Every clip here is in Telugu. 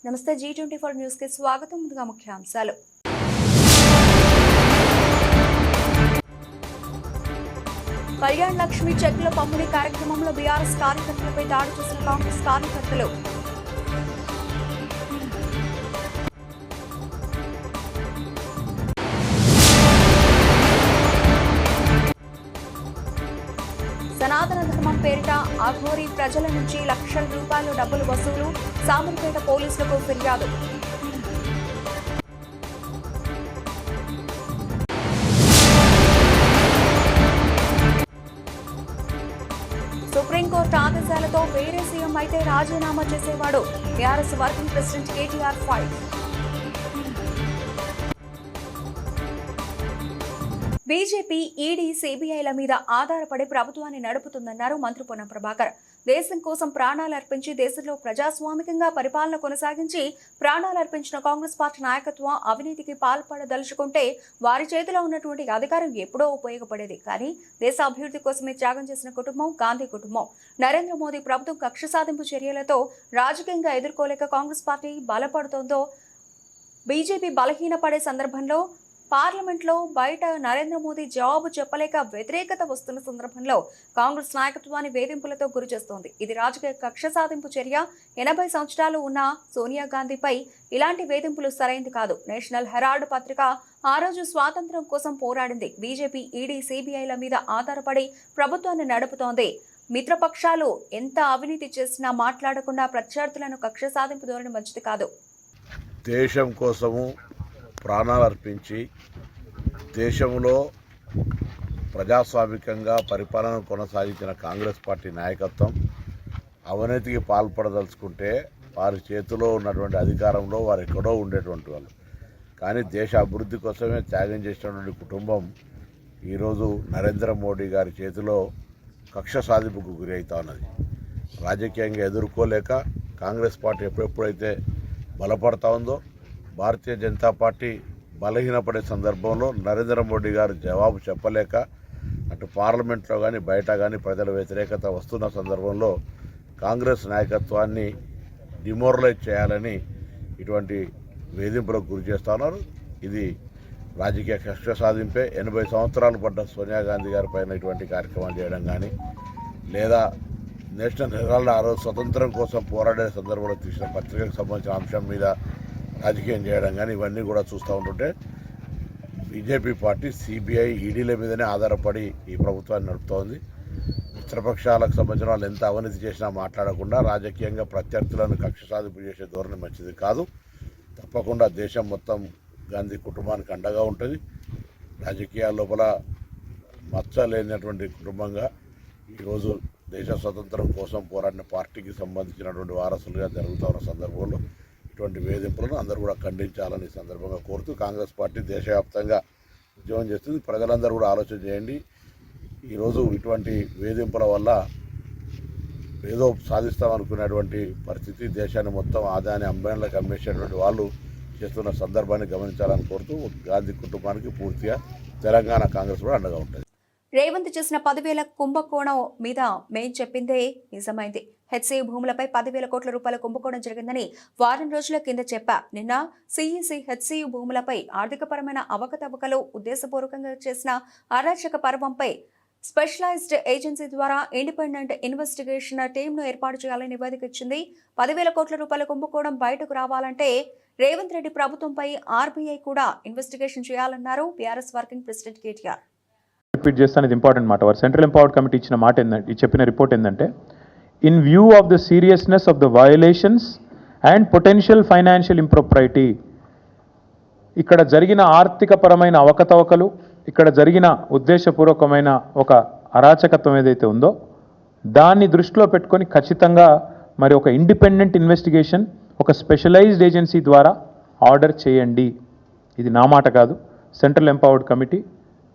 నమస్తే G24 న్యూస్ కి స్వాగతం. ముందుగా ముఖ్యాంశాలు. కళ్యాణ్ లక్ష్మి చెక్కుల పంపిణీ కార్యక్రమంలో బీఆర్ఎస్ కార్యకర్తలపై దాడి చేసిన కాంగ్రెస్ కార్యకర్తలు. సనాతన ధర్మం పేరిట అఘోరి ప్రజల నుంచి లక్షల రూపాయల డబ్బులు వసూలు, సామర్పేట పోలీసులకు ఫిర్యాదు. సుప్రీంకోర్టు ఆదేశాలతో వేరే సీఎం అయితే రాజీనామా చేసేవాడు. BRS working president KTR fight. BJP, ED, సిబిఐల మీద ఆధారపడి ప్రభుత్వాన్ని నడుపుతుందన్నారు మంత్రి పొన్నం ప్రభాకర్. దేశం కోసం ప్రాణాలు అర్పించి దేశంలో ప్రజాస్వామికంగా పరిపాలన కొనసాగించి ప్రాణాలు అర్పించిన కాంగ్రెస్ పార్టీ నాయకత్వం అవినీతికి పాల్పడదలుచుకుంటే వారి చేతిలో ఉన్నటువంటి అధికారం ఎప్పుడో ఉపయోగపడేది. కానీ దేశ అభివృద్ధి కోసమే త్యాగం చేసిన కుటుంబం గాంధీ కుటుంబం. నరేంద్ర మోదీ ప్రభుత్వం కక్ష సాధింపు చర్యలతో రాజకీయంగా ఎదుర్కోలేక కాంగ్రెస్ పార్టీ బలపడుతోందో, బీజేపీ బలహీనపడే సందర్భంలో పార్లమెంట్లో బయట నరేంద్ర మోదీ జవాబు చెప్పలేక వ్యతిరేకత వస్తున్న సందర్భంలో కాంగ్రెస్ నాయకత్వాన్ని వేధింపులతో గురి చేస్తోంది. ఇది రాజకీయ కక్ష సాధింపు చర్య. 80 సంవత్సరాలు ఉన్న సోనియా గాంధీపై ఇలాంటి వేధింపులు సరైంది కాదు. నేషనల్ హెరాల్డ్ పత్రిక ఆ రోజు స్వాతంత్ర్యం కోసం పోరాడింది. బీజేపీ, ఈడీ, సిబిఐల మీద ఆధారపడి ప్రభుత్వాన్ని నడుపుతోంది. మిత్రపక్షాలు ఎంత అవినీతి చేసినా మాట్లాడకుండా ప్రత్యర్థులను కక్ష సాధింపు ధోరణి మంచిది కాదు. దేశం కోసము ప్రాణాలు అర్పించి దేశంలో ప్రజాస్వామికంగా పరిపాలన కొనసాగించిన కాంగ్రెస్ పార్టీ నాయకత్వం అవినీతికి పాల్పడదలుచుకుంటే వారి చేతిలో ఉన్నటువంటి అధికారంలో వారు ఎక్కడో ఉండేటువంటి వాళ్ళు. కానీ దేశ అభివృద్ధి కోసమే త్యాగం చేసినటువంటి కుటుంబం ఈరోజు నరేంద్ర మోడీ గారి చేతిలో కక్ష సాధింపుకు గురి అవుతా ఉన్నది. రాజకీయంగా ఎదుర్కోలేక కాంగ్రెస్ పార్టీ ఎప్పుడెప్పుడైతే బలపడతా ఉందో, భారతీయ జనతా పార్టీ బలహీనపడే సందర్భంలో నరేంద్ర మోడీ గారు జవాబు చెప్పలేక అటు పార్లమెంట్లో కానీ బయట కానీ ప్రజల వ్యతిరేకత వస్తున్న సందర్భంలో కాంగ్రెస్ నాయకత్వాన్ని డిమోరలైజ్ చేయాలని ఇటువంటి వేధింపులకు గురి చేస్తూ ఉన్నారు. ఇది రాజకీయ కక్ష సాధింపే. 80 సంవత్సరాలు పడ్డ సోనియా గాంధీ గారి పైన ఇటువంటి కార్యక్రమాలు చేయడం కానీ, లేదా నేషనల్ హెరాల్డ్ ఆ రోజు స్వతంత్రం కోసం పోరాడే సందర్భంలో తీసిన పత్రికకు సంబంధించిన అంశం మీద రాజకీయం చేయడం కానీ, ఇవన్నీ కూడా చూస్తూ ఉంటుంటే బీజేపీ పార్టీ సిబిఐ, ఈడీల మీదనే ఆధారపడి ఈ ప్రభుత్వాన్ని నడుపుతోంది. మిత్రపక్షాలకు సంబంధించిన వాళ్ళు ఎంత అవినీతి చేసినా మాట్లాడకుండా రాజకీయంగా ప్రత్యర్థులను కక్ష సాధింపు చేసే ధోరణి మంచిది కాదు. తప్పకుండా దేశం మొత్తం గాంధీ కుటుంబానికి అండగా ఉంటుంది. రాజకీయాల లోపల మచ్చ లేనటువంటి కుటుంబంగా ఈరోజు దేశ స్వతంత్రం కోసం పోరాడిన పార్టీకి సంబంధించినటువంటి వారసులుగా జరుగుతున్న సందర్భంలో ఇటువంటి వేధింపులను అందరూ కూడా ఖండించాలని సందర్భంగా కోరుతూ కాంగ్రెస్ పార్టీ దేశవ్యాప్తంగా ఉద్యమం చేస్తుంది. ప్రజలందరూ కూడా ఆలోచన చేయండి. ఈరోజు ఇటువంటి వేధింపుల వల్ల ఏదో సాధిస్తామనుకునేటువంటి పరిస్థితి, దేశాన్ని మొత్తం ఆదాయాన్ని అంబేన్లకు అమ్మేసేటువంటి వాళ్ళు చేస్తున్న సందర్భాన్ని గమనించాలని కోరుతూ గాంధీ కుటుంబానికి పూర్తిగా తెలంగాణ కాంగ్రెస్ కూడా అండగా ఉంటుంది. రేవంత్ చేసిన 10,000 కుంభకోణం మీద మేం చెప్పిందే నిజమైంది. హెచ్సియు భూములపై 10,000 కోట్ల రూపాయల కుంభకోణం జరిగిందని వారం రోజుల కింద చెప్పా. నిన్న సిఈసి హెచ్సియు భూములపై ఆర్థికపరమైన అవకతవకలు ఉద్దేశపూర్వకంగా చేసిన అరాచక పర్వంపై స్పెషలైజ్డ్ ఏజెన్సీ ద్వారా ఇండిపెండెంట్ ఇన్వెస్టిగేషన్ టీంను ఏర్పాటు చేయాలని నివేదిక ఇచ్చింది. 10,000 కోట్ల రూపాయల కుంభకోణం బయటకు రావాలంటే రేవంత్ రెడ్డి ప్రభుత్వంపై ఆర్బీఐ కూడా ఇన్వెస్టిగేషన్ చేయాలన్నారు BRS working president KTR. Repeat చేస్తాను, ఇది ఇంపార్టెంట్ మాట. వారు సెంట్రల్ ఎంపవర్డ్ కమిటీ ఇచ్చిన మాట ఏంటంటే, చెప్పిన రిపోర్ట్ ఏంటంటే, in view of the seriousness of the violations and potential financial impropriety, ఇక్కడ జరిగిన ఆర్థికపరమైన అవకతవకలు, ఇక్కడ జరిగిన ఉద్దేశపూర్వకమైన ఒక అరాచకత్వం ఏదైతే ఉందో దాన్ని దృష్టిలో పెట్టుకొని ఖచ్చితంగా మరి ఒక ఇండిపెండెంట్ ఇన్వెస్టిగేషన్, ఒక స్పెషలైజ్డ్ ఏజెన్సీ ద్వారా ఆర్డర్ చేయండి. ఇది నా మాట కాదు, సెంట్రల్ ఎంపవర్డ్ కమిటీ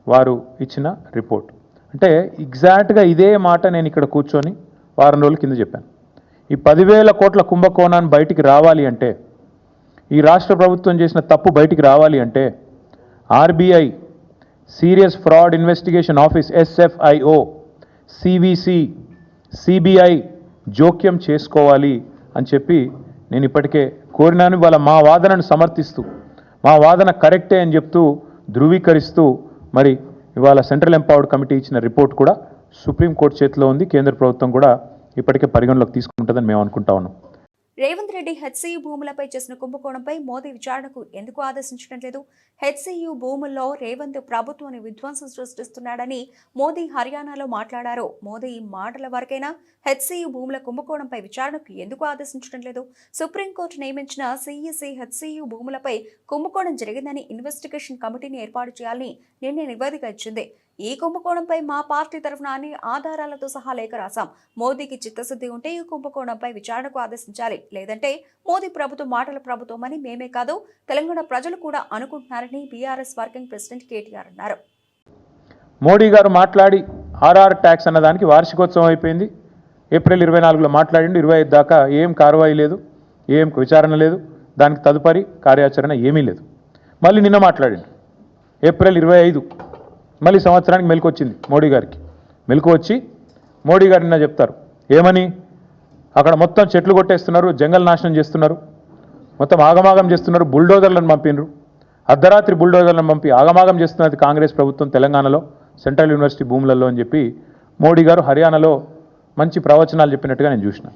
వారు ఇచ్చిన రిపోర్ట్. అంటే ఎగ్జాక్ట్గా ఇదే మాట నేను ఇక్కడ కూర్చొని వారం రోజుల కింద చెప్పాను. ఈ 10,000 కోట్ల కుంభకోణాన్ని బయటికి రావాలి అంటే, ఈ రాష్ట్ర ప్రభుత్వం చేసిన తప్పు బయటికి రావాలి అంటే RBI, serious fraud investigation office SFIO, CVC, CBI జోక్యం చేసుకోవాలి అని చెప్పి నేను ఇప్పటికే కోరినాను వాళ్ళ మా వాదనను సమర్థిస్తూ మా వాదన కరెక్టే అని చెప్తూ ధృవీకరిస్తూ మరి ఇవాళ సెంట్రల్ ఎంపవర్డ్ కమిటీ ఇచ్చిన రిపోర్ట్ కూడా సుప్రీంకోర్టు చేతిలో ఉంది. కేంద్ర ప్రభుత్వం కూడా ఇప్పటికే పరిగణలోకి తీసుకుంటుందని మేము అనుకుంటా ఉన్నాం. రేవంత్ రెడ్డి హెచ్సియు భూములపై చేసిన కుంభకోణంపై మోదీ విచారణకు ఎందుకు ఆదేశించడం లేదు? హెచ్సియు భూముల్లో రేవంత్ ప్రభుత్వాన్ని విధ్వంసం సృష్టిస్తున్నాడని మోదీ హర్యానాలో మాట్లాడారు. మోదీ ఈ మాటల వరకైనా హెచ్సియు భూముల కుంభకోణంపై విచారణకు ఎందుకు ఆదేశించడం లేదు? సుప్రీంకోర్టు నియమించిన సిఈసి హెచ్సియు భూములపై కుంభకోణం జరిగిందని ఇన్వెస్టిగేషన్ కమిటీని ఏర్పాటు చేయాలని నిన్న నివేదిక ఇచ్చింది. ఈ కుంభకోణంపై మా పార్టీ తరఫున అన్ని ఆధారాలతో సహా లేఖ రాశాం. మోదీకి చిత్తశుద్ధి ఉంటే ఈ కుంభకోణంపై విచారణకు ఆదేశించాలి, లేదంటే మోదీ ప్రభుత్వం మాటల ప్రభుత్వం అని మేమే కాదు తెలంగాణ ప్రజలు కూడా అనుకుంటున్నారని బీఆర్ఎస్ వర్కింగ్ ప్రెసిడెంట్ కేటీఆర్ అన్నారు. మోడీ గారు మాట్లాడి ఆర్ఆర్ ట్యాక్స్ అన్నదానికి వార్షికోత్సవం అయిపోయింది. ఏప్రిల్ 24లో మాట్లాడిండు. 25 దాకా ఏం కార్వాయి లేదు, ఏం విచారణ లేదు, దానికి తదుపరి కార్యాచరణ ఏమీ లేదు. మళ్ళీ నిన్న మాట్లాడిండు ఏప్రిల్ 25. మళ్ళీ సంవత్సరానికి మెలకు వచ్చింది మోడీ గారికి. మెలకు వచ్చి మోడీ గారు నిన్న చెప్తారు ఏమని, అక్కడ మొత్తం చెట్లు కొట్టేస్తున్నారు, జంగల్ నాశనం చేస్తున్నారు, మొత్తం ఆగమాగం చేస్తున్నారు, బుల్డోజర్లను పంపినరు, అర్ధరాత్రి బుల్డోజర్లను పంపి ఆగమాగం చేస్తున్నది కాంగ్రెస్ ప్రభుత్వం తెలంగాణలో సెంట్రల్ యూనివర్సిటీ భూములలో అని చెప్పి మోడీ గారు హర్యానాలో మంచి ప్రవచనాలు చెప్పినట్టుగా నేను చూసిన.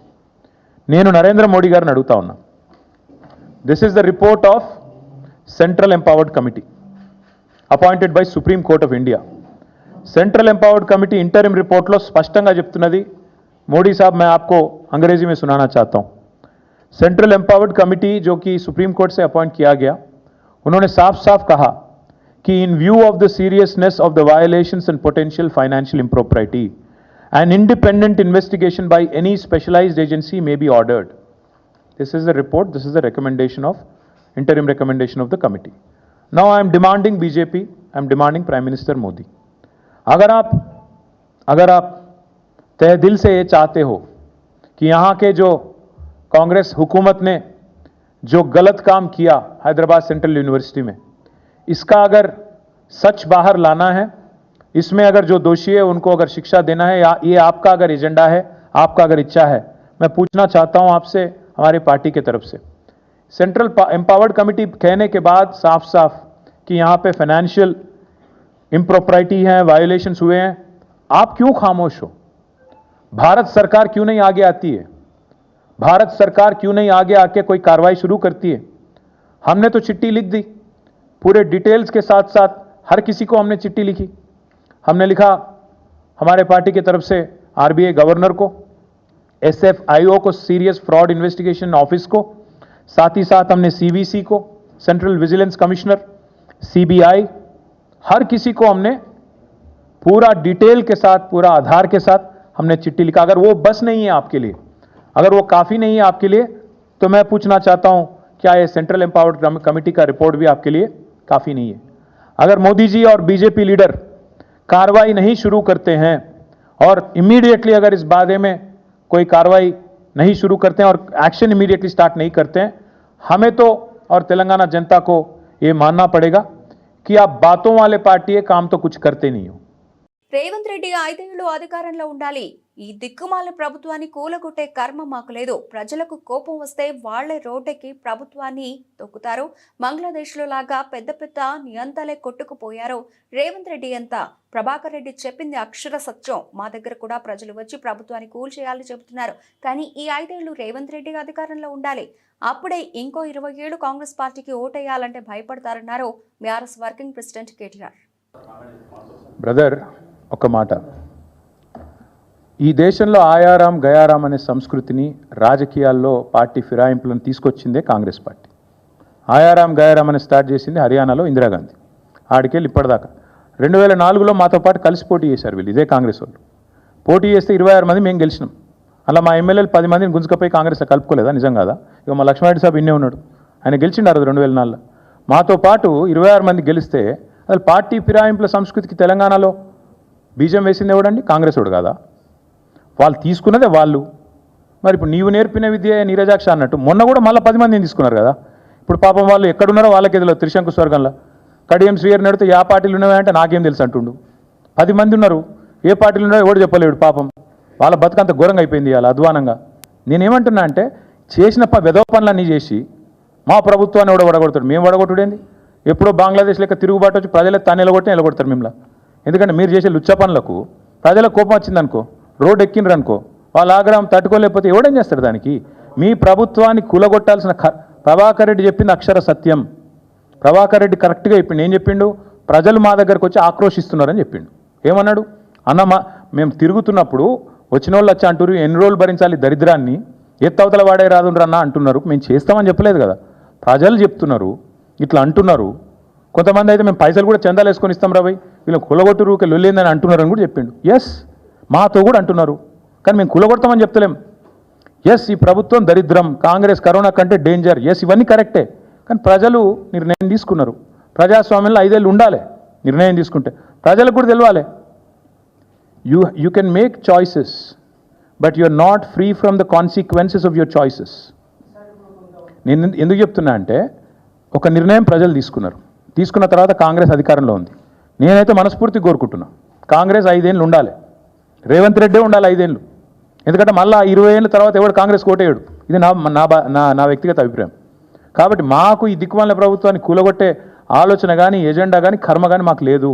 నేను నరేంద్ర మోడీ గారిని అడుగుతా ఉన్నా, this is the report of central empowered committee appointed by Supreme Court of India. Central Empowered Committee interim report लो स्पष्टंगा చెప్తున్నది. मोदी साहब मैं आपको अंग्रेजी में सुनाना चाहता हूँ. सेंट्रल एम्पावर्ड कमिटी जो कि सुप्रीम कोर्ट से अपॉइंट किया गया, उन्होंने साफ साफ कहा कि in view of the seriousness of the violations and potential financial impropriety, an independent investigation by any specialized agency may be ordered. This is the report, this is the recommendation of interim recommendation of the committee. Now I am demanding BJP, I am demanding Prime Minister Modi, अगर आप तहे दिल से ये चाहते हो कि यहाँ के जो कांग्रेस हुकूमत ने जो गलत काम किया हैदराबाद सेंट्रल यूनिवर्सिटी में, इसका अगर सच बाहर लाना है, इसमें अगर जो दोषी है उनको अगर शिक्षा देना है, या ये आपका अगर एजेंडा है, आपका अगर इच्छा है, मैं पूछना चाहता हूँ आपसे हमारी पार्टी के तरफ से, सेंट्रल एम्पावर्ड कमिटी कहने के बाद साफ साफ कि यहाँ पे फाइनेंशियल इम्प्रॉपर्टी है, वायोलेशंस हुए हैं, आप क्यों खामोश हो? भारत सरकार क्यों नहीं आगे आती है? भारत सरकार क्यों नहीं आगे आके कोई कार्रवाई शुरू करती है? हमने तो चिट्ठी लिख दी पूरे डिटेल्स के साथ साथ, हर किसी को हमने चिट्ठी लिखी. हमने लिखा हमारे पार्टी की तरफ से आरबीआई गवर्नर को, एसएफआईओ को, सीरियस फ्रॉड इन्वेस्टिगेशन ऑफिस को, साथ ही साथ हमने सीवीसी को, सेंट्रल विजिलेंस कमिश्नर, सीबीआई, हर किसी को हमने पूरा डिटेल के साथ, पूरा आधार के साथ हमने चिट्ठी लिखा. अगर वो बस नहीं है आपके लिए, अगर वो काफ़ी नहीं है आपके लिए, तो मैं पूछना चाहता हूं क्या ये सेंट्रल एम्पावर्ड कमेटी का रिपोर्ट भी आपके लिए काफ़ी नहीं है? अगर मोदी जी और बीजेपी लीडर कार्रवाई नहीं शुरू करते हैं और इमीडिएटली अगर इस बारे में कोई कार्रवाई नहीं शुरू करते हैं और एक्शन इमीडिएटली स्टार्ट नहीं करते हैं, हमें तो और तेलंगाना जनता को ये मानना पड़ेगा कि आप बातों वाले पार्टी है, काम तो कुछ करते नहीं हो. రేవంత్ రెడ్డి 5 ఏళ్లు అధికారంలో ఉండాలి. ఈ దిక్కుమాల ప్రభుత్వాన్ని కూలగొట్టే కర్మ మాకు లేదు. ప్రజలకు కోపం వస్తే వాళ్లే రోడ్డెక్కి ప్రభుత్వాన్ని తొక్కుతారు. బంగ్లాదేశ్లో లాగా పెద్ద పెద్ద నియంతలే కొట్టుకుపోయారు. రేవంత్ రెడ్డి ఎంత? ప్రభాకర్ రెడ్డి చెప్పింది అక్షర సత్యం. మా దగ్గర కూడా ప్రజలు వచ్చి ప్రభుత్వాన్ని కూల్చేయాలని చెబుతున్నారు. కానీ ఈ 5 ఏళ్లు రేవంత్ రెడ్డి అధికారంలో ఉండాలి. అప్పుడే ఇంకో 20 ఏళ్లు కాంగ్రెస్ పార్టీకి ఓటేయాలంటే భయపడతారన్నారు BRS working president KTR. Brother, ఒక మాట, ఈ దేశంలో ఆయారాం గయారాం అనే సంస్కృతిని రాజకీయాల్లో పార్టీ ఫిరాయింపులను తీసుకొచ్చిందే కాంగ్రెస్ పార్టీ. ఆయారాం గయారాం అని స్టార్ట్ చేసింది హర్యానాలో ఇందిరాగాంధీ. ఆడికెళ్ళి ఇప్పటిదాకా 2004లో మాతో పాటు కలిసి పోటీ చేశారు వీళ్ళు, ఇదే కాంగ్రెస్ వాళ్ళు. పోటీ చేస్తే 26 మంది మేము గెలిచినాం. అలా మా ఎమ్మెల్యేలు 10 మందిని గుంజుకపోయి కాంగ్రెస్లో కలుపుకోలేదా? నిజం కాదా? ఇక మా లక్ష్మారెడ్డి సాబ్ ఇన్నే ఉన్నాడు, ఆయన గెలిచిండారు 2004లో. మాతో పాటు 26 మంది గెలిస్తే అసలు పార్టీ ఫిరాయింపుల సంస్కృతికి తెలంగాణలో బీజం వేసింది ఎవడండి? కాంగ్రెస్ వాడు కాదా? వాళ్ళు తీసుకున్నదే వాళ్ళు. మరి ఇప్పుడు నీవు నేర్పిన విద్య నీరజాక్ష అన్నట్టు మొన్న కూడా మళ్ళీ 10 మందిని తీసుకున్నారు కదా. ఇప్పుడు పాపం వాళ్ళు ఎక్కడున్నారో వాళ్ళకి ఎదులో త్రిశంకు స్వర్గంలో కడియం శ్రీయర్ నడితే ఏ పార్టీలు ఉన్నాయంటే నాకేం తెలుసు అంటుండు. 10 మంది ఉన్నారు, ఏ పార్టీలు ఉన్నాయో ఎవడు చెప్పలేడు. పాపం వాళ్ళ బతుకంత ఘోరంగా అయిపోయింది అలా అధ్వానంగా. నేనేమంటున్నా అంటే చేసిన వెధవ పనులన్నీ చేసి మా ప్రభుత్వాన్ని ఎవడో వడగొడతాడు, మేము వడగొట్టుడేంది? ఎప్పుడో బంగ్లాదేశ్ లెక్క తిరుగుబాటు వచ్చి ప్రజలకు తాను నిలగొడతారు మిమ్మల్ని. ఎందుకంటే మీరు చేసే లుచ్చ పనులకు ప్రజలకు కోపం వచ్చిందనుకో, రోడ్డు ఎక్కినరు అనుకో, వాళ్ళ ఆగ్రహం తట్టుకోలేకపోతే ఎవడేం చేస్తాడు దానికి? మీ ప్రభుత్వాన్ని కూలగొట్టాల్సిన ప్రభాకర్ రెడ్డి చెప్పింది అక్షర సత్యం. ప్రభాకర్ రెడ్డి కరెక్ట్గా చెప్పిండు. ఏం చెప్పిండు? ప్రజలు మా దగ్గరకు వచ్చి ఆక్రోషిస్తున్నారని చెప్పిండు. ఏమన్నాడు? అన్న మేము తిరుగుతున్నప్పుడు వచ్చిన వాళ్ళు వచ్చి అంటారు ఎన్ని రోజులు భరించాలి దరిద్రాన్ని, ఎత్తవతల వాడే రాదుండ్రన్నా అంటున్నారు. మేము చేస్తామని చెప్పలేదు కదా, ప్రజలు చెప్తున్నారు, ఇట్లా అంటున్నారు. కొంతమంది అయితే మేము పైసలు కూడా చందాలు వేసుకొని ఇస్తాం రా భయ్, వీళ్ళు కులగొట్టు రూకే లొల్లేందని అంటున్నారు అని కూడా చెప్పిండు. ఎస్, మాతో కూడా అంటున్నారు, కానీ మేము కులగొడతామని చెప్తలేం. ఎస్, ఈ ప్రభుత్వం దరిద్రం, కాంగ్రెస్ కరోనా కంటే డేంజర్, ఎస్ ఇవన్నీ కరెక్టే. కానీ ప్రజలు నిర్ణయం తీసుకున్నారు. ప్రజాస్వామ్యంలో 5 ఏళ్ళు ఉండాలి. నిర్ణయం తీసుకుంటే ప్రజలకు కూడా తెలియాలి. You can make choices, but you are not free from the consequences of your choices. నేను ఎందుకు చెప్తున్నా అంటే, ఒక నిర్ణయం ప్రజలు తీసుకున్నారు, తీసుకున్న తర్వాత కాంగ్రెస్ అధికారంలో ఉంది. నేనైతే మనస్ఫూర్తి కోరుకుంటున్నా కాంగ్రెస్ 5 ఏళ్ళు ఉండాలి, రేవంత్ రెడ్డే ఉండాలి 5 ఏళ్ళు. ఎందుకంటే మళ్ళీ 20 ఏళ్ళ తర్వాత ఎవడు కాంగ్రెస్ కోటేయడు. ఇది నా వ్యక్తిగత అభిప్రాయం. కాబట్టి మాకు ఈ దిక్కుమాలిన ప్రభుత్వాన్ని కూలగొట్టే ఆలోచన కానీ ఎజెండా కానీ కర్మ కానీ మాకు లేదు.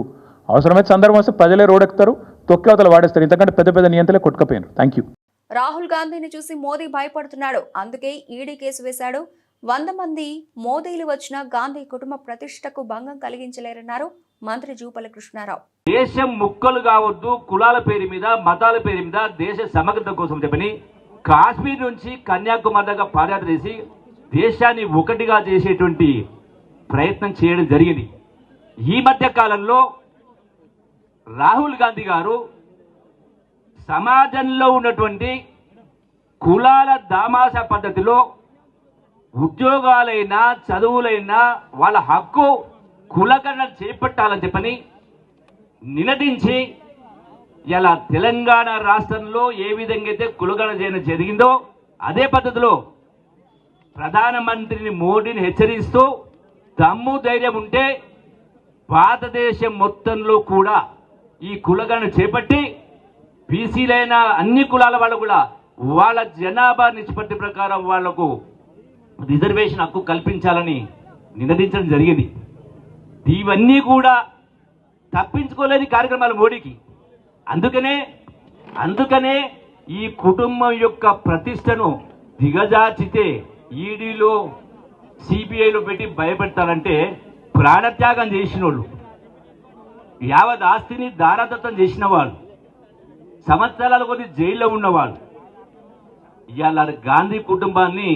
అవసరమైతే సందర్భం వస్తే ప్రజలే రోడెక్కుతారు, తొక్కి అవతల వాడేస్తారు. ఇంతకంటే పెద్ద పెద్ద నియంత్రలే కొట్టుకపోయారు. Thank you. రాహుల్ గాంధీని చూసి మోదీ భయపడుతున్నాడు, అందుకే ఈడీ కేసు వేశాడు. 100 మంది మోదీలు వచ్చినా గాంధీ కుటుంబ ప్రతిష్టకు భంగం కలిగించలేరన్నారు మంత్రి జూపల్లి కృష్ణారావు. దేశం ముక్కలు కావద్దు, కులాల పేరు మీద మతాల పేరు మీద దేశ సమగ్రత కోసం చెప్పని కాశ్మీర్ నుంచి కన్యాకుమారి దాకా పాదయాత్ర చేసి దేశాన్ని ఒకటిగా చేసేటువంటి ప్రయత్నం చేయడం జరిగింది. ఈ మధ్య కాలంలో రాహుల్ గాంధీ గారు సమాజంలో ఉన్నటువంటి కులాల దామాస పద్ధతిలో ఉద్యోగాలైనా చదువులైనా వాళ్ళ హక్కు కులగణన చేపట్టాలని చెప్పని నినదించి ఇలా తెలంగాణ రాష్ట్రంలో ఏ విధంగా అయితే కులగణన చేయడం జరిగిందో అదే పద్ధతిలో ప్రధానమంత్రిని మోడీని హెచ్చరిస్తూ దమ్ము ధైర్యం ఉంటే భారతదేశం మొత్తంలో కూడా ఈ కులగణన చేపట్టి బీసీలైన అన్ని కులాల వాళ్ళు కూడా వాళ్ళ జనాభా నిష్పత్తి ప్రకారం వాళ్లకు రిజర్వేషన్ హక్కు కల్పించాలని నినదించడం జరిగింది. ఇవన్నీ కూడా తప్పించుకోలేని కార్యక్రమాలు మోడీకి. అందుకనే ఈ కుటుంబం యొక్క ప్రతిష్టను దిగజార్చితే ఈడీలో సిబిఐలో పెట్టి భయపెడతారంటే ప్రాణత్యాగం చేసిన వాళ్ళు, యావత్ ఆస్తిని దారాదత్తం చేసిన వాళ్ళు, సంవత్సరాల కొద్ది జైల్లో ఉన్నవాళ్ళు ఇవాళ గాంధీ కుటుంబాన్ని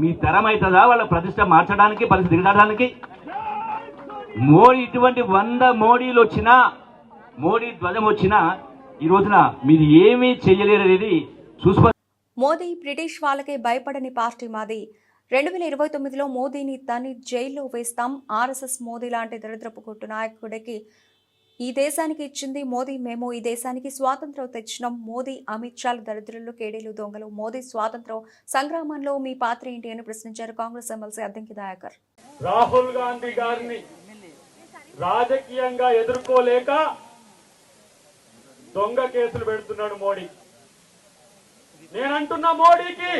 మీ తరం అవుతుందా వాళ్ళ ప్రతిష్ట మార్చడానికి, పరిస్థితి దిగడానికి? మోడీ ఇటువంటి 100 మోడీలు వచ్చినా, మోడీ ధ్వజం వచ్చినా ఈ రోజున మీరు ఏమీ చేయలేరు అనేది చూసుకో. మోదీ బ్రిటిష్ వాళ్ళకే భయపడని పార్టీ మాది. 2029లో మోదీని తన్ని జైల్లో వేస్తాం. ఆర్ఎస్ఎస్ మోదీ లాంటి దరిద్రపు కొట్టు నాయకుడికి ఈ దేశానికి ఇచ్చింది మోదీ. మేము ఈ దేశానికి స్వాతంత్రం తెచ్చినాం. మోదీ అమిత్ షాలు దరిద్రులు, కేడీలు, దొంగలు. మోదీ స్వాతంత్రం సంగ్రామంలో మీ పాత్ర ఏంటి అని ప్రశ్నించారు కాంగ్రెస్ ఎమ్మెల్సీ అద్దంకి దయాకర్. రాహుల్ గాంధీ గారిని రాజకీయంగా ఎదుర్కోలేక దొంగ కేసులు పెడుతున్నాడు మోడీ. నేనంటున్నా మోడీకి,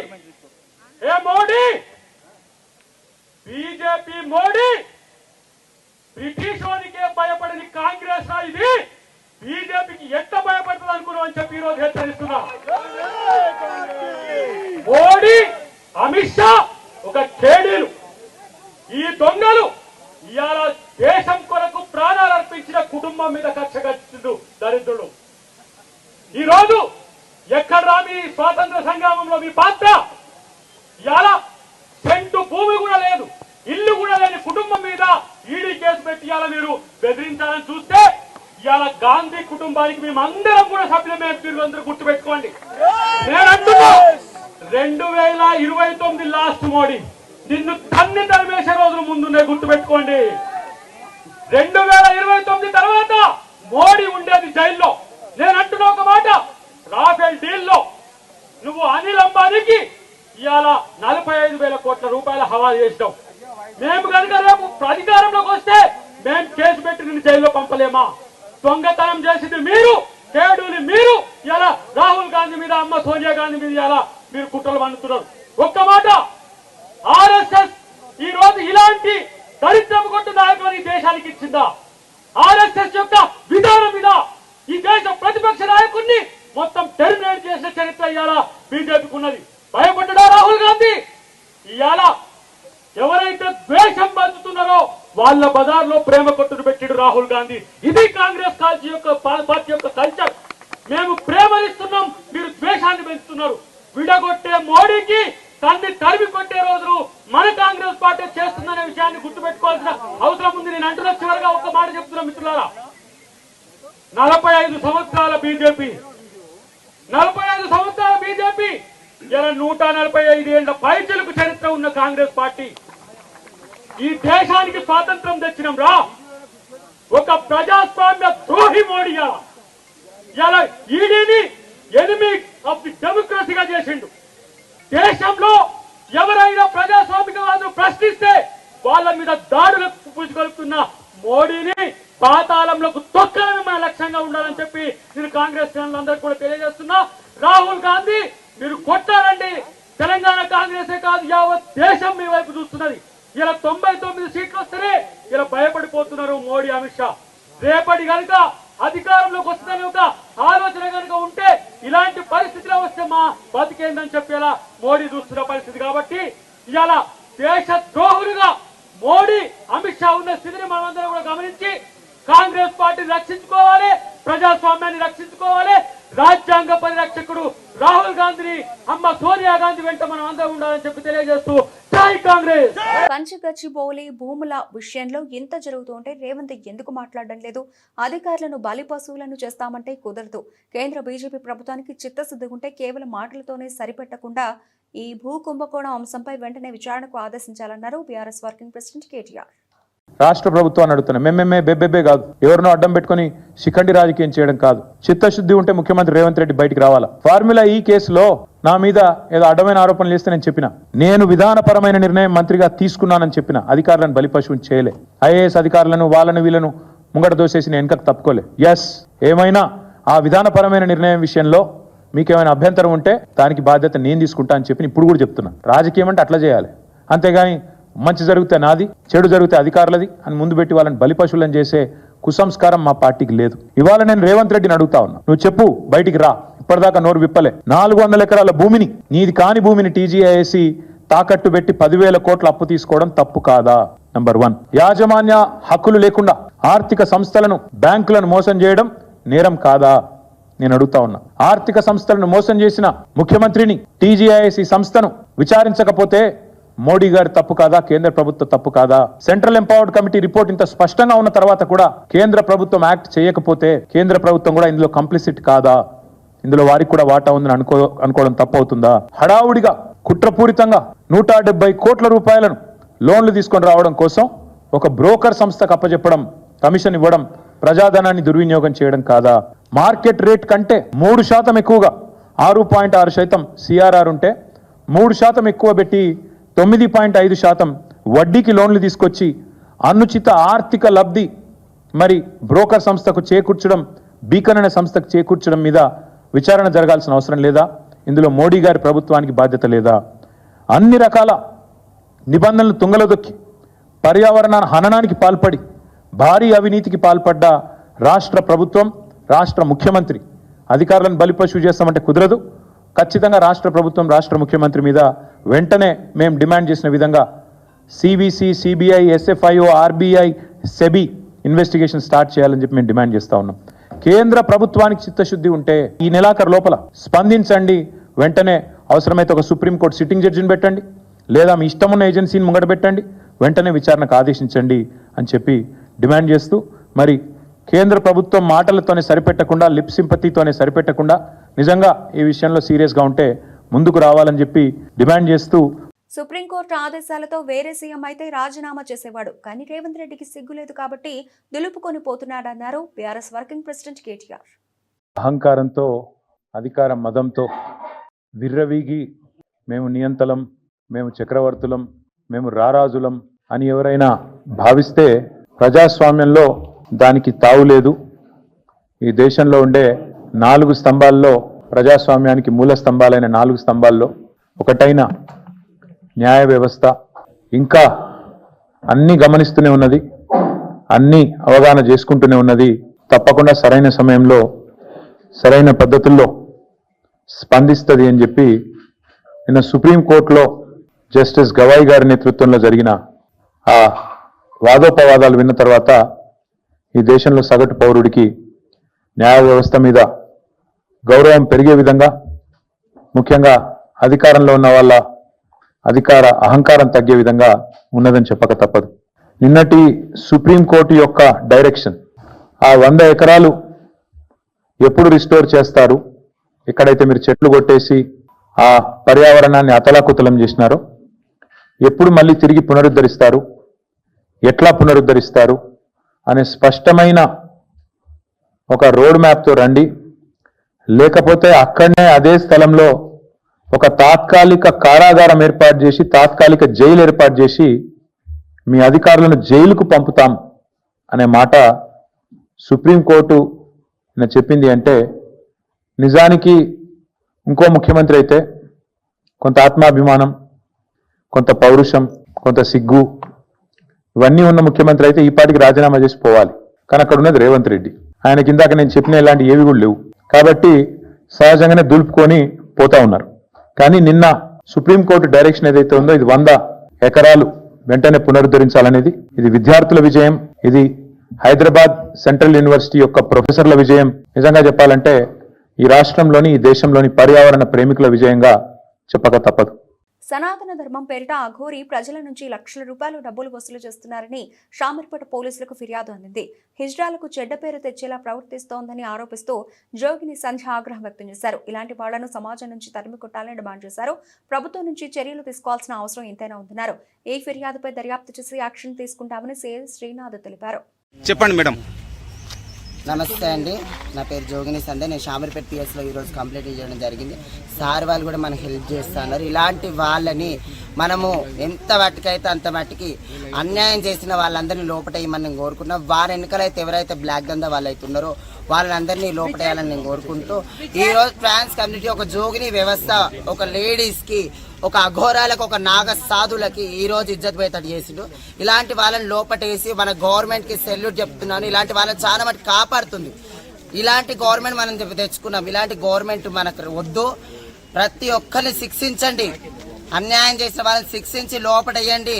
ఏ మోడీ, బీజేపీ మోడీ బ్రిటిష్ వాడికే భయపడని కాంగ్రెస్ ఇది బీజేపీకి ఎంత భయపడుతుంది అనుకున్నాం అని చెప్పి ఈరోజు హెచ్చరిస్తున్నా. మోడీ, అమిత్ షా ఒక కేడీలు, ఈ దొంగలు ఇవాళ దేశం కొరకు ప్రాణాలు అర్పించిన కుటుంబం మీద కక్ష కట్టిండు దరిద్రుడు. ఈ రోజు ఎక్కడ రామి స్వాతంత్ర సంగ్రామంలో మీ పాత్ర? ఇవాళ సెంటు భూమి కూడా లేదు, ఇల్లు కూడా లేని కుటుంబం మీద ఈడీ కేసు పెట్టి ఇవాళ మీరు బెదిరించాలని చూస్తే ఇవాళ గాంధీ కుటుంబానికి మేమందరం కూడా సభ్యులమే. అందరూ గుర్తు పెట్టుకోండి. నేను అంటున్నా 2029 లాస్ట్ మోడీ నిన్ను తన్ని తరిమేసే రోజులు ముందున్నాయి, గుర్తు పెట్టుకోండి. 2029 తర్వాత మోడీ ఉండేది జైల్లో. నేను అంటున్నా ఒక మాట, రాఫెల్ డీల్లో నువ్వు అనిల్ అంబానీకి ఇవాళ 45,000 కోట్ల రూపాయల హవాలా చేసినావు. మేము కనుక రేపు అధికారంలోకి వస్తే మేము కేసు పెట్టి నిన్ను జైల్లో పంపలేమా? దొంగతనం చేసింది మీరు, కేడుని మీరు. ఇలా రాహుల్ గాంధీ మీద, అమ్మ సోనియా గాంధీ మీద ఇలా మీరు కుట్రలు పండుతున్నారు. ఒక్క మాట, ఆర్ఎస్ఎస్ ఈ దేశానికి ఇచ్చిందా? ఆర్ఎస్ఎస్ యొక్క విధానం మీద ఈ దేశ ప్రతిపక్ష నాయకుడిని మొత్తం టెర్మినేట్ చేసిన చరిత్ర ఇవాళ బీజేపీకి ఉన్నది. భయపడ్డా రాహుల్ గాంధీ? ఇవాళ ఎవరైతే ద్వేషం పంచుతున్నారో వాళ్ళ బజార్లో ప్రేమ కొట్టును పెట్టిడు రాహుల్ గాంధీ. ఇది కాంగ్రెస్ పార్టీ యొక్క కల్చర్. మేము ప్రేమనిస్తున్నాం, మీరు ద్వేషాన్ని పెంచుతున్నారు. విడగొట్టే మోడీకి తన్ని తరిమి కొట్టే రోజులు మన కాంగ్రెస్ పార్టీ చేస్తుందనే విషయాన్ని గుర్తుపెట్టుకోవాల్సిన అవసరం ఉంది. నేను అంటున్న చివరిగా ఒక మాట చెప్తున్నా మిత్రులారా, 45 సంవత్సరాల బీజేపీ, 45 సంవత్సరాల బీజేపీ, ఇలా 145 ఏళ్ల పైచిలకు చరిత్ర ఉన్న కాంగ్రెస్ పార్టీ ఈ దేశానికి స్వాతంత్రం తెచ్చినాం రా. ఒక ప్రజాస్వామ్య ద్రోహి మోడీ ఇలా ఈడీని ఎనిమీ ఆఫ్ ది డెమోక్రసీగా చేసిండు. దేశంలో ఎవరైనా ప్రజాస్వామికవాదులు ప్రశ్నిస్తే వాళ్ళ మీద దాడులకు పుచ్చుకొలుపుతున్న మోడీని పాతాళంలోకి తొక్కడమే మన లక్ష్యంగా ఉండాలని చెప్పి నేను కాంగ్రెస్ శ్రేణులందరికీ కూడా తెలియజేస్తున్నా. రాహుల్ గాంధీ మీరు కొట్టారండి. తెలంగాణ కాంగ్రెసే కాదు, యావత్ దేశం మీ వైపు చూస్తున్నది. ఇలా 99 సీట్లు వస్తేనే ఇలా భయపడిపోతున్నారు మోడీ, అమిత్ షా. రేపటి కనుక అధికారంలోకి వస్తుందని ఒక ఆలోచన కనుక ఉంటే ఇలాంటి పరిస్థితిలో వస్తే మా బతికేందని చెప్పేలా మోడీ చూస్తున్న పరిస్థితి. కాబట్టి ఇవాళ దేశ ద్రోహులుగా మోడీ, అమిత్ షా ఉన్న స్థితిని మనమందరం కూడా గమనించి కాంగ్రెస్ పార్టీని రక్షించుకోవాలి, ప్రజాస్వామ్యాన్ని రక్షించుకోవాలి. రాజ్యాంగ పరిరక్షకుడు రాహుల్ గాంధీని అమ్మ సోనియా గాంధీ వెంట మనం అందరం ఉండాలని చెప్పి తెలియజేస్తూ జై కాంగ్రెస్. కంచగచ్చిబౌలి భూముల విషయంలో ఇంత జరుగుతుంటే రేవంత్ ఎందుకు మాట్లాడడం లేదు? అధికారులను బలి పశువులను చేస్తామంటే కుదరదు. కేంద్ర బీజేపీ ప్రభుత్వానికి చిత్తశుద్ధి ఉంటే కేవలం మాటలతోనే సరిపెట్టకుండా ఈ భూ కుంభకోణం అంశంపై వెంటనే విచారణకు ఆదేశించాలన్నారు బీఆర్ఎస్ వర్కింగ్ ప్రెసిడెంట్ కేటీఆర్. రాష్ట్ర ప్రభుత్వాన్ని అడుగుతున్నా, మేమేమే బెబ్బెబ్బే కాదు, ఎవరినో అడ్డం పెట్టుకుని శిఖండి రాజకీయం చేయడం కాదు. చిత్తశుద్ధి ఉంటే ముఖ్యమంత్రి రేవంత్ రెడ్డి బయటికి రావాలా. ఫార్ములా ఈ కేసులో నా మీద ఏదో అడ్డమైన ఆరోపణలు చేస్తే నేను చెప్పిన, నేను విధానపరమైన నిర్ణయం మంత్రిగా తీసుకున్నానని చెప్పిన, అధికారులను బలిపశువుని చేయలే. ఐఏఎస్ అధికారులను వీళ్ళను ముంగట దోసేసి నేను వెనకకు తప్పుకోలే. ఎస్, ఏమైనా ఆ విధానపరమైన నిర్ణయం విషయంలో మీకేమైనా అభ్యంతరం ఉంటే దానికి బాధ్యత నేను తీసుకుంటా అని చెప్పి ఇప్పుడు కూడా చెప్తున్నా. రాజకీయం అంటే అట్లా చేయాలి, అంతేగాని మంచి జరిగితే నాది, చెడు జరిగితే అధికారులది అని ముందు పెట్టి వాళ్ళని బలిపశువులను చేసే కుసంస్కారం మా పార్టీకి లేదు. ఇవాళ నేను రేవంత్ రెడ్డిని అడుగుతా ఉన్నా, నువ్వు చెప్పు, బయటికి రా. ఇప్పటిదాకా నోరు విప్పలే. 400 ఎకరాల భూమిని, నీది కాని భూమిని టీజీఐఏసీ తాకట్టు పెట్టి 10,000 కోట్ల అప్పు తీసుకోవడం తప్పు కాదా? నంబర్ 1. యాజమాన్య హక్కులు లేకుండా ఆర్థిక సంస్థలను, బ్యాంకులను మోసం చేయడం నేరం కాదా? నేను అడుగుతా ఉన్నా. ఆర్థిక సంస్థలను మోసం చేసిన ముఖ్యమంత్రిని, టీజీఐఏసీ సంస్థను విచారించకపోతే మోడీ గారి తప్పు కాదా? కేంద్ర ప్రభుత్వ తప్పు కాదా? సెంట్రల్ ఎంపవర్డ్ కమిటీ రిపోర్ట్ ఇంత స్పష్టంగా ఉన్న తర్వాత కూడా కేంద్ర ప్రభుత్వం యాక్ట్ చేయకపోతే కేంద్ర ప్రభుత్వం కూడా ఇందులో కంప్లిసిట్ కాదా? ఇందులో వారికి కూడా వాటా ఉందని అనుకోవడం తప్పు అవుతుందా? హడావుడిగా కుట్రపూరితంగా 170 కోట్ల రూపాయలను లోన్లు తీసుకొని రావడం కోసం ఒక బ్రోకర్ సంస్థకు అప్పచెప్పడం, కమిషన్ ఇవ్వడం ప్రజాధనాన్ని దుర్వినియోగం చేయడం కాదా? మార్కెట్ రేట్ కంటే 3% ఎక్కువగా 6.6% సిఆర్ఆర్ ఉంటే 3% ఎక్కువ పెట్టి 9.5% వడ్డీకి లోన్లు తీసుకొచ్చి అనుచిత ఆర్థిక లబ్ధి మరి బ్రోకర్ సంస్థకు చేకూర్చడం, బీకన్ అనే సంస్థకు చేకూర్చడం మీద విచారణ జరగాల్సిన అవసరం లేదా? ఇందులో మోడీ గారి ప్రభుత్వానికి బాధ్యత లేదా? అన్ని రకాల నిబంధనలు తుంగలో దొక్కి పర్యావరణ హననానికి పాల్పడి భారీ అవినీతికి పాల్పడ్డ రాష్ట్ర ప్రభుత్వం, రాష్ట్ర ముఖ్యమంత్రి అధికారులను బలిపశువు చేస్తామంటే కుదరదు. ఖచ్చితంగా రాష్ట్ర ప్రభుత్వం, రాష్ట్ర ముఖ్యమంత్రి మీద వెంటనే మేము డిమాండ్ చేసిన విధంగా CBC, CBI, SFIO, RBI, SEBI investigation start చేయాలని చెప్పి మేము డిమాండ్ చేస్తా ఉన్నాం. కేంద్ర ప్రభుత్వానికి చిత్తశుద్ధి ఉంటే ఈ నెలాఖరు లోపల స్పందించండి. వెంటనే అవసరమైతే ఒక సుప్రీంకోర్టు సిట్టింగ్ జడ్జిని పెట్టండి, లేదా మీ ఇష్టమున్న ఏజెన్సీని ముంగట పెట్టండి, వెంటనే విచారణకు ఆదేశించండి అని చెప్పి డిమాండ్ చేస్తూ, మరి కేంద్ర ప్రభుత్వం మాటలతోనే సరిపెట్టకుండా, లిప్ సింపతితోనే సరిపెట్టకుండా నిజంగా ఈ విషయంలో సీరియస్గా ఉంటే ముందుకు రావాలని చెప్పి డిమాండ్ చేస్తూ, సుప్రీంకోర్టు ఆదేశాలతో వేరే సీఎం అయితే రాజీనామా చేసేవాడు, కానీ రేవంత్ రెడ్డికి సిగ్గులేదు కాబట్టి దులుపుకొని పోతున్నాడన్నారు బీఆర్ఎస్ వర్కింగ్ ప్రెసిడెంట్ కేటీఆర్. అహంకారంతో, అధికార మదంతో విర్రవీగి మేము నియంతలం, మేము చక్రవర్తులం, మేము రారాజులం అని ఎవరైనా భావిస్తే ప్రజాస్వామ్యంలో దానికి తావులేదు. ఈ దేశంలో ఉండే 4 స్తంభాల్లో, ప్రజాస్వామ్యానికి మూల స్తంభాలైన 4 స్తంభాల్లో ఒకటైన న్యాయ వ్యవస్థ ఇంకా అన్ని గమనిస్తూనే ఉన్నది. అన్ని అవగాహన చేసుకుంటూనే ఉన్నది. తప్పకుండా సరైన సమయంలో సరైన పద్ధతుల్లో స్పందిస్తుంది అని చెప్పి నిన్న సుప్రీంకోర్టులో జస్టిస్ గవాయి గారి నేతృత్వంలో జరిగిన ఆ వాదోపవాదాలు విన్న తర్వాత ఈ దేశంలో సగటు పౌరుడికి న్యాయ వ్యవస్థ మీద గౌరవం పెరిగే విధంగా, ముఖ్యంగా అధికారంలో ఉన్న వాళ్ళ అధికార అహంకారం తగ్గే విధంగా ఉన్నదని చెప్పక తప్పదు. నిన్నటి సుప్రీంకోర్టు యొక్క డైరెక్షన్, ఆ 100 ఎకరాలు ఎప్పుడు రిస్టోర్ చేస్తారు, ఎక్కడైతే మీరు చెట్లు కొట్టేసి ఆ పర్యావరణాన్ని అతలాకుతలం చేసినారో ఎప్పుడు మళ్ళీ తిరిగి పునరుద్ధరిస్తారు, ఎట్లా పునరుద్ధరిస్తారు అనే స్పష్టమైన ఒక రోడ్ మ్యాప్తో రండి. లేకపోతే అక్కడనే అదే స్థలంలో ఒక తాత్కాలిక కారాగారం ఏర్పాటు చేసి, తాత్కాలిక జైలు ఏర్పాటు చేసి మీ అధికారులను జైలుకు పంపుతాం అనే మాట సుప్రీంకోర్టు చెప్పింది. అంటే నిజానికి ఇంకో ముఖ్యమంత్రి అయితే కొంత ఆత్మాభిమానం, కొంత పౌరుషం, కొంత సిగ్గు ఇవన్నీ ఉన్న ముఖ్యమంత్రి అయితే ఈ పాటికి రాజీనామా చేసి పోవాలి. కానీ అక్కడ ఉన్నది రేవంత్ రెడ్డి. ఆయనకి ఇందాక నేను చెప్పిన ఇలాంటి ఏవి కూడా లేవు. కాబట్టి సహజంగానే దులుపుకొని పోతా ఉన్నారు. కానీ నిన్న సుప్రీంకోర్టు డైరెక్షన్ ఏదైతే ఉందో ఇది 100 ఎకరాలు వెంటనే పునరుద్ధరించాలనేది, ఇది విద్యార్థుల విజయం, ఇది హైదరాబాద్ సెంట్రల్ యూనివర్సిటీ యొక్క ప్రొఫెసర్ల విజయం. నిజంగా చెప్పాలంటే ఈ రాష్ట్రంలోని, ఈ దేశంలోని పర్యావరణ ప్రేమికుల విజయంగా చెప్పక తప్పదు. సనాతన ధర్మం పేరిట అఘోరి ప్రజల నుంచి లక్షల రూపాయలు డబ్బులు వసూలు చేస్తున్నారని షామీర్పేట పోలీసులకు ఫిర్యాదు అందింది. హిజ్రాలకు చెడ్డ పేరు తెచ్చేలా ప్రవర్తిస్తోందని ఆరోపిస్తూ జోగిని సంధ్య ఆగ్రహం వ్యక్తం చేశారు. ఇలాంటి వాళ్లను సమాజం నుంచి తరిమి కొట్టాలని డిమాండ్ చేశారు. ప్రభుత్వం నుంచి చర్యలు తీసుకోవాల్సిన అవసరం ఎంతైనా ఉందన్నారు. ఈ ఫిర్యాదుపై దర్యాప్తు చేసి యాక్షన్ తీసుకుంటామని సిఐ శ్రీనాథ్ తెలిపారు. చెప్పండి మేడం. నమస్తే అండి, నా పేరు జోగిని సందే. నేను షామీర్పేట పిఎస్లో ఈరోజు కంప్లైంట్ చేయడం జరిగింది. సార్ వాళ్ళు కూడా మనకు హెల్ప్ చేస్తున్నారు. ఇలాంటి వాళ్ళని మనము ఎంత మట్టికైతే అంత మట్టికి అన్యాయం చేసిన వాళ్ళందరినీ లోపటేయమని నేను కోరుకున్నా. వారి వెనుకలైతే ఎవరైతే బ్లాక్ దందా వాళ్ళు అవుతున్నారో వాళ్ళందరినీ లోపటేయాలని నేను కోరుకుంటూ, ఈరోజు ట్రాన్స్ కమ్యూనిటీ ఒక జోగిని వ్యవస్థ, ఒక లేడీస్కి, ఒక అఘోరాలకు, ఒక నాగ సాధులకి ఈరోజు ఇజ్జత్ పోయేటట్టు చేసిండు. ఇలాంటి వాళ్ళని లోపటేసి మన గవర్నమెంట్కి సెల్యూట్ చెప్తున్నాను. ఇలాంటి వాళ్ళని చాలా మటుకు కాపాడుతుంది. ఇలాంటి గవర్నమెంట్ మనం తెచ్చుకున్నాం. ఇలాంటి గవర్నమెంట్ మనకు వద్దు. ప్రతి ఒక్కరిని శిక్షించండి. అన్యాయం చేసిన వాళ్ళని శిక్షించి లోపటేయండి.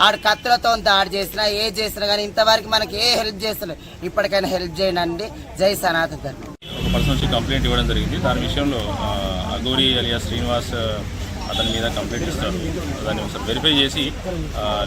ఆడు కత్తులతో దాడి చేసినా ఏ చేసినా కానీ ఇంతవరకు మనకి ఏ హెల్ప్ చేస్తలేదు. ఇప్పటికైనా హెల్ప్ చేయండి. జై సనాతన ధర్మం. ఒక పర్సన్ వచ్చి కంప్లైంట్ ఇవ్వడం జరిగింది. దాని విషయంలో అఘోరి అలియా శ్రీనివాస్ అతని మీద కంప్లైంట్ ఇస్తారు. దాన్ని ఒకసారి వెరిఫై చేసి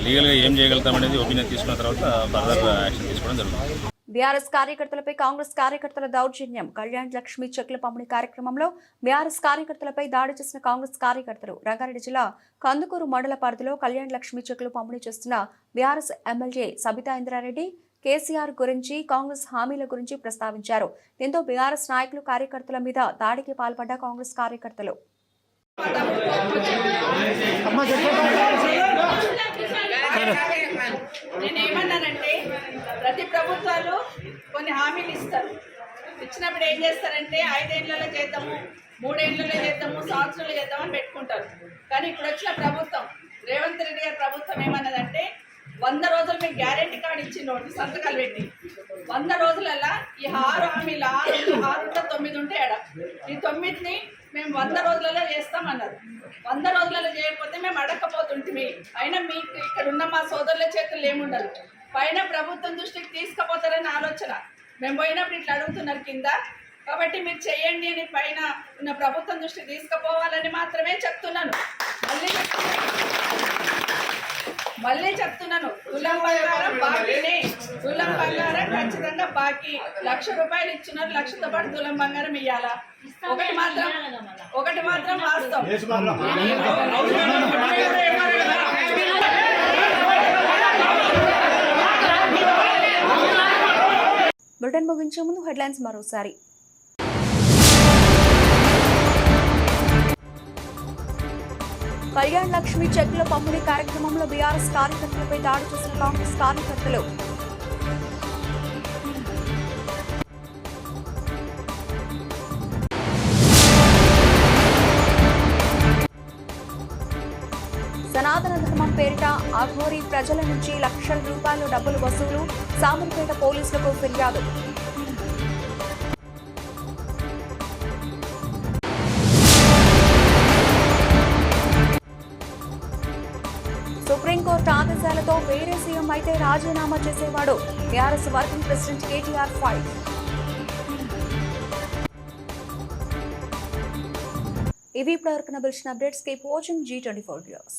లీగల్గా ఏం చేయగలుగుతామనేది ఒపీనియన్ తీసుకున్న తర్వాత ఫర్దర్ యాక్షన్ తీసుకోవడం జరుగుతుంది. బీఆర్ఎస్ కార్యకర్తలపై కాంగ్రెస్ కార్యకర్తల దౌర్జన్యం. కళ్యాణ్ లక్ష్మి చెక్ల పంపిణీ కార్యక్రమంలో బీఆర్ఎస్ కార్యకర్తలపై దాడి చేసిన కాంగ్రెస్ కార్యకర్తలు. రంగారెడ్డి జిల్లా కందుకూరు మండల పరిధిలో కళ్యాణ్ లక్ష్మి చెక్లు పంపిణీ చేస్తున్న బీఆర్ఎస్ ఎమ్మెల్యే సబితా ఇంద్రారెడ్డి కేసీఆర్ గురించి, కాంగ్రెస్ హామీల గురించి ప్రస్తావించారు. దీంతో బీఆర్ఎస్ నాయకులు కార్యకర్తల మీద దాడికి పాల్పడ్డ కాంగ్రెస్ కార్యకర్తలు. నేనేమన్నానంటే, ప్రతి ప్రభుత్వాలు కొన్ని హామీలు ఇస్తారు. ఇచ్చినప్పుడు ఏం చేస్తారంటే 5 ఏళ్లలో చేద్దాము, 3 ఏళ్లలో చేద్దాము, సంవత్సరాలు చేద్దామని పెట్టుకుంటారు. కానీ ఇప్పుడు వచ్చిన ప్రభుత్వం, రేవంత్ రెడ్డి గారి ప్రభుత్వం ఏమన్నదంటే 100 రోజులు మీకు గ్యారెంటీ కార్డు ఇచ్చిండు సంతకాలు పెట్టి. 100 రోజులల్లా ఈ 6 హామీలు 6 9 ఉంటాయి. ఈ 9ని మేము 100 రోజులలో చేస్తామన్నారు. 100 రోజులలో చేయకపోతే మేము అడగకపోతుంటిమి. అయినా మీకు ఇక్కడ ఉన్న మా సోదరుల చేతులు ఏముండదు. పైన ప్రభుత్వం దృష్టికి తీసుకుపోతారని ఆలోచన. మేము పోయినప్పుడు ఇట్లా అడుగుతున్నారు కింద. కాబట్టి మీరు చేయండి అని పైన ఉన్న ప్రభుత్వం దృష్టికి తీసుకుపోవాలని మాత్రమే చెప్తున్నాను. మళ్ళీ చెప్తున్నాను, తులం బంగారం బాకీనే. తులం బంగారం ఖచ్చితంగా బాకీ. 1,00,000 రూపాయలు ఇచ్చినారు, 1,00,000తో పాటు తులం బంగారం ఇవ్వాలా. ఒకటి మాత్రం వాస్తవం. బులెటిన్ ముగించే ముందు హెడ్లైన్స్ మరోసారి. కళ్యాణ్ లక్ష్మి చెక్ల పంపిణీ కార్యక్రమంలో బీఆర్ఎస్ కార్యకర్తలపై దాడి చేసిన కాంగ్రెస్ కార్యకర్తలు. సనాతన కార్యక్రమం పేరిట అఘోరి ప్రజల నుంచి లక్షల రూపాయల డబ్బులు వసూలు, సామర్పేట పోలీసులకు ఫిర్యాదు. సుప్రీంకోర్టు ఆదేశాలతో వేరే సీఎం అయితే రాజీనామా చేసేవాడు. TRS working president KTR fight. ఇవి ఇప్పటివరకు నబిల్చిన updates. Keep watching G24 News.